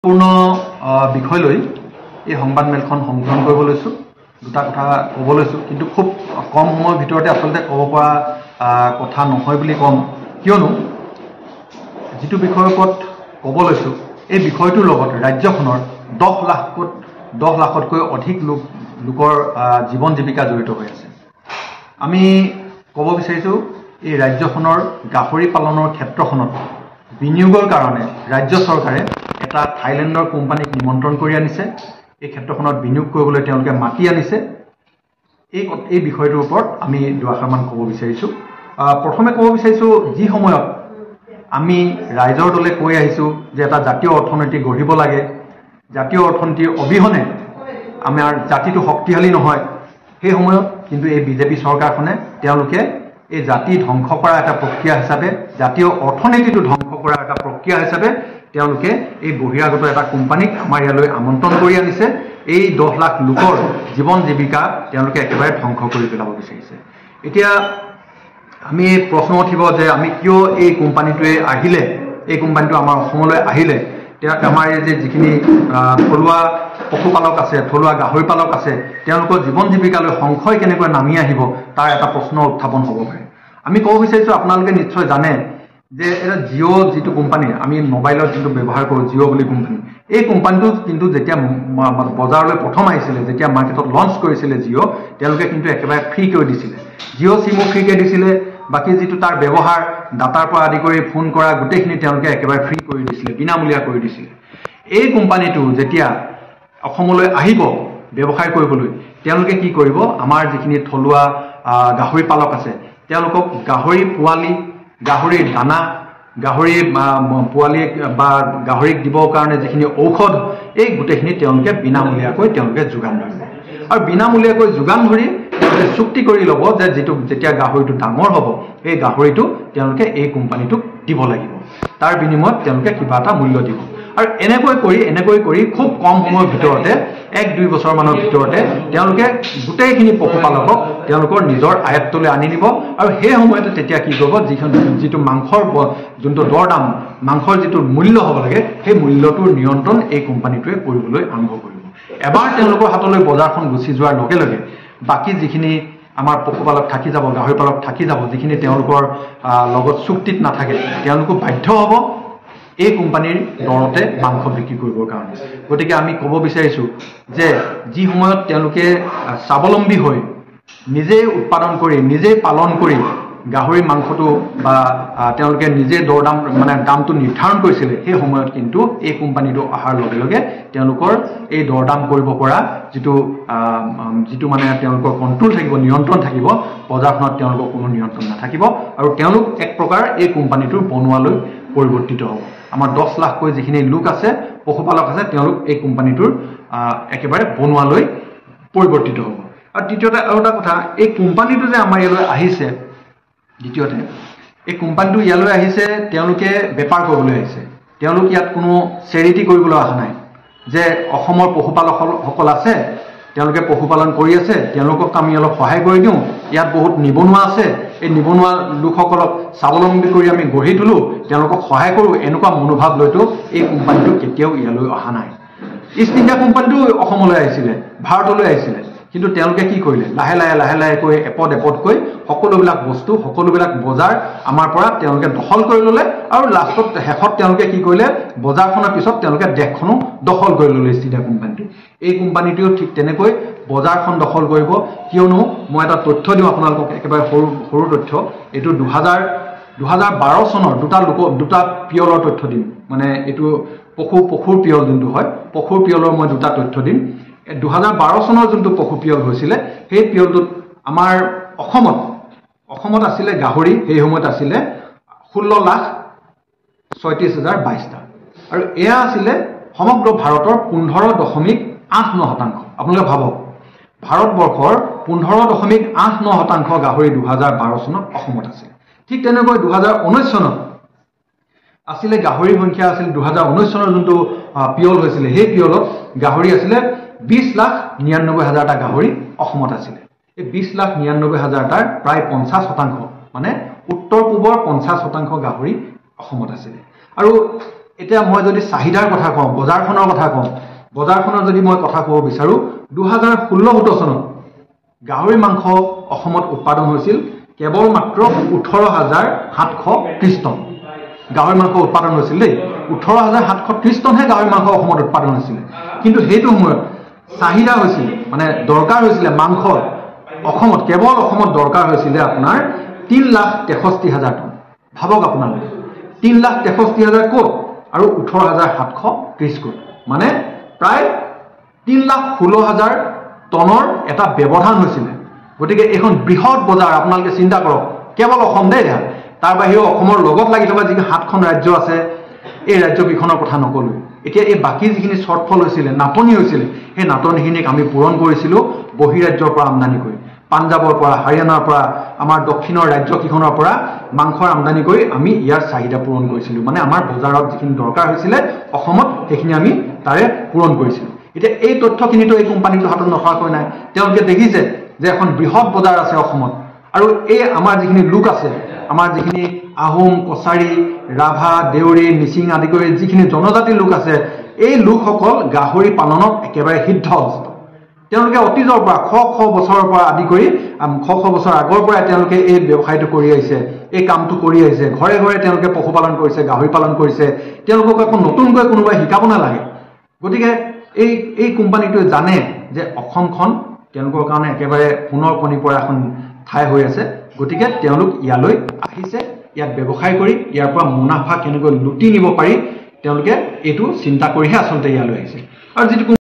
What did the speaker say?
পূৰ্ণ বিষয় লৈ এই সংবাদ মেলখন সংকলন কৰিব লৈছোঁ। দুটা কথা ক'ব লৈছোঁ, কিন্তু খুব কম সময়ৰ ভিতৰতে আচলতে ক'ব পৰা কথা নহয় বুলি ক'ম। কিয়নো যিটো বিষয়ৰ ওপৰত ক'ব লৈছোঁ, এই বিষয়টোৰ লগত ৰাজ্যখনৰ 10 লাখতকৈ অধিক লোকৰ জীৱন জীৱিকা জড়িত হৈ আছে। আমি ক'ব বিচাৰিছোঁ, এই ৰাজ্যখনৰ গাহৰি পালনৰ ক্ষেত্ৰখনত বিনিয়োগৰ কাৰণে ৰাজ্য চৰকাৰে এটা থাইলেণ্ডৰ কোম্পানীক নিমন্ত্ৰণ কৰি আনিছে। এই ক্ষেত্ৰখনত বিনিয়োগ কৰিবলৈ তেওঁলোকে মাতি আনিছে। এই বিষয়টোৰ ওপৰত আমি দুআষাৰমান ক'ব বিচাৰিছোঁ। প্ৰথমে ক'ব বিচাৰিছোঁ, যি সময়ত আমি ৰাইজৰ দলে কৈ আহিছোঁ যে এটা জাতীয় অৰ্থনীতি গঢ়িব লাগে, জাতীয় অৰ্থনীতিৰ অবিহনে আমাৰ জাতিটো শক্তিশালী নহয়, সেই সময়ত কিন্তু এই বিজেপি চৰকাৰখনে তেওঁলোকে এই জাতি ধ্বংস কৰা এটা প্ৰক্ৰিয়া হিচাপে, জাতীয় অৰ্থনীতিটো ধ্বংস কৰা এটা প্ৰক্ৰিয়া হিচাপে তেওঁলোকে এই বহিৰাগত এটা কোম্পানীক আমাৰ ইয়ালৈ আমন্ত্ৰণ কৰি আনিছে। এই 10 লাখ লোকৰ জীৱন জীৱিকা তেওঁলোকে একেবাৰে ধ্বংস কৰি পেলাব বিচাৰিছে। এতিয়া আমি প্ৰশ্ন উঠিব যে আমি কিয় এই কোম্পানীটো আমাৰ অসমলৈ আহিলে, আমাৰ এই যে যিখিনি থলুৱা পশুপালক আছে, থলুৱা গাহৰি পালক আছে, তেওঁলোকৰ জীৱন জীৱিকালৈ সংশয় কেনেকৈ নামি আহিব, তাৰ এটা প্ৰশ্ন উত্থাপন হ'ব পাৰে। আমি ক'ব বিচাৰিছোঁ, আপোনালোকে নিশ্চয় জানে যে এটা জিঅ' যিটো কোম্পানী আমি মোবাইলত যিটো ব্যৱহাৰ কৰোঁ, জিঅ' বুলি কোম্পানী, এই কোম্পানীটো কিন্তু যেতিয়া বজাৰলৈ প্ৰথম আহিছিলে, যেতিয়া মাৰ্কেটত লঞ্চ কৰিছিলে জিঅ', তেওঁলোকে কিন্তু একেবাৰে ফ্ৰী কৰি দিছিলে। জিঅ' চিমো ফ্ৰীকৈ দিছিলে, বাকী যিটো তাৰ ব্যৱহাৰ, ডাটাৰ পৰা আদি কৰি ফোন কৰা গোটেইখিনি তেওঁলোকে একেবাৰে ফ্ৰী কৰি দিছিলে, বিনামূলীয়া কৰি দিছিলে। এই কোম্পানীটো যেতিয়া অসমলৈ আহিব ব্যৱসায় কৰিবলৈ, তেওঁলোকে কি কৰিব, আমাৰ যিখিনি থলুৱা গাহৰি পালক আছে তেওঁলোকক গাহৰি পোৱালি, গাহৰিৰ দানা, গাহৰি পোৱালিক বা গাহৰিক দিবৰ কাৰণে যিখিনি ঔষধ, এই গোটেইখিনি তেওঁলোকে বিনামূলীয়াকৈ তেওঁলোকে যোগান ধৰিব। আৰু বিনামূলীয়াকৈ যোগান ধৰি তেওঁলোকে চুক্তি কৰি ল'ব যে যেতিয়া গাহৰিটো ডাঙৰ হ'ব, এই গাহৰিটো তেওঁলোকে এই কোম্পানীটোক দিব লাগিব, তাৰ বিনিময়ত তেওঁলোকে কিবা এটা মূল্য দিব। আৰু এনেকৈ কৰি খুব কম সময়ৰ ভিতৰতে 1-2 বছৰমানৰ ভিতৰতে তেওঁলোকে গোটেইখিনি পশুপালকক তেওঁলোকৰ নিজৰ আয়ত্তলৈ আনি নিব। আৰু সেই সময়তে তেতিয়া কি কৰিব, যিটো মাংসৰ যোনটো দৰদাম, মাংসৰ যিটো মূল্য হ'ব লাগে, সেই মূল্যটোৰ নিয়ন্ত্ৰণ এই কোম্পানীটোৱে কৰিবলৈ আৰম্ভ কৰিব। এবাৰ তেওঁলোকৰ হাতলৈ বজাৰখন গুচি যোৱাৰ লগে লগে বাকী যিখিনি আমাৰ পশুপালক থাকি যাব, গাহৰি পালক থাকি যাব, যিখিনি তেওঁলোকৰ লগত চুক্তিত নাথাকে, তেওঁলোকো বাধ্য হ'ব এই কোম্পানীৰ দৰতে মাংস বিক্ৰী কৰিবৰ কাৰণে। গতিকে আমি ক'ব বিচাৰিছোঁ যে যি সময়ত তেওঁলোকে স্বাৱলম্বী হৈ নিজেই উৎপাদন কৰি, নিজেই পালন কৰি গাহৰি মাংসটো বা তেওঁলোকে নিজে দামটো নিৰ্ধাৰণ কৰিছিলে, সেই সময়ত কিন্তু এই কোম্পানীটো অহাৰ লগে লগে তেওঁলোকৰ এই দৰদাম কৰিব পৰা যিটো তেওঁলোকৰ কণ্ট্ৰল থাকিব, নিয়ন্ত্ৰণ থাকিব, বজাৰখনত তেওঁলোকৰ কোনো নিয়ন্ত্ৰণ নাথাকিব। আৰু তেওঁলোক এক প্ৰকাৰ এই কোম্পানীটোৰ বনোৱালৈ পৰিৱৰ্তিত হ'ব। আমাৰ 10 লাখকৈ যিখিনি লোক আছে, পশুপালক আছে, তেওঁলোক এই কোম্পানীটোৰ একেবাৰে বনোৱালৈ পৰিৱৰ্তিত হ'ব। আৰু দ্বিতীয়তে আৰু এটা কথা, এই কোম্পানীটো যে আমাৰ ইয়ালৈ আহিছে, এই কোম্পানীটো ইয়ালৈ আহিছে, তেওঁলোকে বেপাৰ কৰিবলৈ আহিছে। তেওঁলোক ইয়াত কোনো চেৰিটি কৰিবলৈ অহা নাই যে অসমৰ পশুপালকসকল আছে, তেওঁলোকে পশুপালন কৰি আছে, তেওঁলোকক আমি অলপ সহায় কৰি দিওঁ, ইয়াত বহুত নিবনুৱা আছে, এই নিবনুৱা লোকসকলক স্বাৱলম্বী কৰি আমি গঢ়ি তোলোঁ, তেওঁলোকক সহায় কৰোঁ, এনেকুৱা মনোভাৱ লৈতো এই কোম্পানীটো কেতিয়াও ইয়ালৈ অহা নাই। ইষ্ট ইণ্ডিয়া কোম্পানীটো অসমলৈ আহিছিলে, ভাৰতলৈ আহিছিলে, কিন্তু তেওঁলোকে কি কৰিলে, লাহে লাহেকৈ এপদকৈ সকলোবিলাক বস্তু, সকলোবিলাক বজাৰ আমাৰ পৰা তেওঁলোকে দখল কৰি ল'লে। আৰু শেষত তেওঁলোকে কি কৰিলে, বজাৰখনৰ পিছত তেওঁলোকে দেশখনো দখল কৰি ল'লে ইষ্ট ইণ্ডিয়া কোম্পানীটো। এই কোম্পানীটোৱেও ঠিক তেনেকৈ বজাৰখন দখল কৰিব। কিয়নো মই এটা তথ্য দিওঁ আপোনালোকক, একেবাৰে সৰু তথ্য, এইটো 2012 চনৰ দুটা পিয়লৰ তথ্য দিম, মানে এইটো পশুৰ পিয়ল যোনটো হয়, পশুৰ পিয়লৰ মই দুটা তথ্য দিম। 2012 চনৰ যোনটো পশু পিয়ল হৈছিলে, সেই পিয়লটোত আমাৰ অসমত আছিলে গাহৰি, সেই সময়ত আছিলে 16,36,022টা। আৰু এয়া আছিলে সমগ্ৰ ভাৰতৰ 15.89%। আপোনালোকে ভাবক, ভাৰতবৰ্ষৰ 15.89% গাহৰি 2012 চনত অসমত আছিল। ঠিক তেনেকৈ 2019 চনত আছিলে গাহৰিৰ সংখ্যা আছিল, 2019 চনৰ যোনটো পিয়ল হৈছিলে, সেই পিয়লত গাহৰি আছিলে 20,99,000টা গাহৰি অসমত আছিলে। এই 20,99,000টাৰ প্ৰায় 50%, মানে উত্তৰ পূবৰ 50% গাহৰি অসমত আছিলে। আৰু এতিয়া মই যদি চাহিদাৰ কথা কওঁ, বজাৰখনৰ কথা কওঁ, বজাৰখনৰ যদি মই কথা ক'ব বিচাৰোঁ, 2016-17 চনত গাহৰি মাংস অসমত উৎপাদন হৈছিল কেৱল মাত্ৰ 18,730 টন। গাহৰি মাংস উৎপাদন হৈছিল দেই, 18,730 টনহে গাহৰি মাংস অসমত উৎপাদন হৈছিলে। কিন্তু সেইটো সময়ত চাহিদা হৈছিল, মানে দৰকাৰ হৈছিলে মাংসৰ অসমত, কেৱল অসমত দৰকাৰ হৈছিলে আপোনাৰ 3,63,000 টন। ভাবক আপোনালোকে 3,63,000 ক'ত আৰু 18,730 ক'ত, মানে প্ৰায় 3,16,000 টনৰ এটা ব্যৱধান হৈছিলে। গতিকে এইখন বৃহৎ বজাৰ, আপোনালোকে চিন্তা কৰক, কেৱল অসম দেই দেখা। তাৰ বাহিৰেও অসমৰ লগত লাগি থকা যিখিনি 7খন ৰাজ্য আছে, এই ৰাজ্যকেইখনৰ কথা নকলোঁ। এতিয়া এই বাকী যিখিনি শ্বৰ্টফল হৈছিলে, নাটনি হৈছিলে, সেই নাটনিখিনিক আমি পূৰণ কৰিছিলোঁ বহিৰাজ্যৰ পৰা আমদানি কৰি, পাঞ্জাৱৰ পৰা, হাৰিয়ানাৰ পৰা, আমাৰ দক্ষিণৰ ৰাজ্যকেইখনৰ পৰা মাংসৰ আমদানি কৰি আমি ইয়াৰ চাহিদা পূৰণ কৰিছিলোঁ। মানে আমাৰ বজাৰত যিখিনি দৰকাৰ হৈছিলে অসমত, সেইখিনি আমি তাৰে পূৰণ কৰিছিলোঁ। এতিয়া এই তথ্যখিনিতো এই কোম্পানীটো হাতত নথকাকৈ নাই। তেওঁলোকে দেখিছে যে এখন বৃহৎ বজাৰ আছে অসমত, আৰু এই আমাৰ যিখিনি লোক আছে, আমাৰ যিখিনি আহোম, কছাৰী, ৰাভা, দেউৰী, মিচিং আদি কৰি যিখিনি জনজাতিৰ লোক আছে, এই লোকসকল গাহৰি পালনত একেবাৰে সিদ্ধহস্ত। তেওঁলোকে অতীজৰ পৰা শ বছৰৰ পৰা আদি কৰি শ বছৰ আগৰ পৰাই তেওঁলোকে এই ব্যৱসায়টো কৰি আহিছে, এই কামটো কৰি আহিছে। ঘৰে ঘৰে তেওঁলোকে পশুপালন কৰিছে, গাহৰি পালন কৰিছে। তেওঁলোকক আকৌ নতুনকৈ কোনোবাই শিকাব নালাগে। গতিকে এই কোম্পানীটোৱে জানে যে অসমখন তেওঁলোকৰ কাৰণে একেবাৰে সোণৰ কণী পৰা এখন ঠাই হৈ আছে। গতিকে তেওঁলোক ইয়ালৈ আহিছে, ইয়াত ব্যৱসায় কৰি ইয়াৰ পৰা মুনাফা কেনেকৈ লুটি নিব পাৰি তেওঁলোকে এইটো চিন্তা কৰিহে আচলতে ইয়ালৈ আহিছে। আৰু যিটো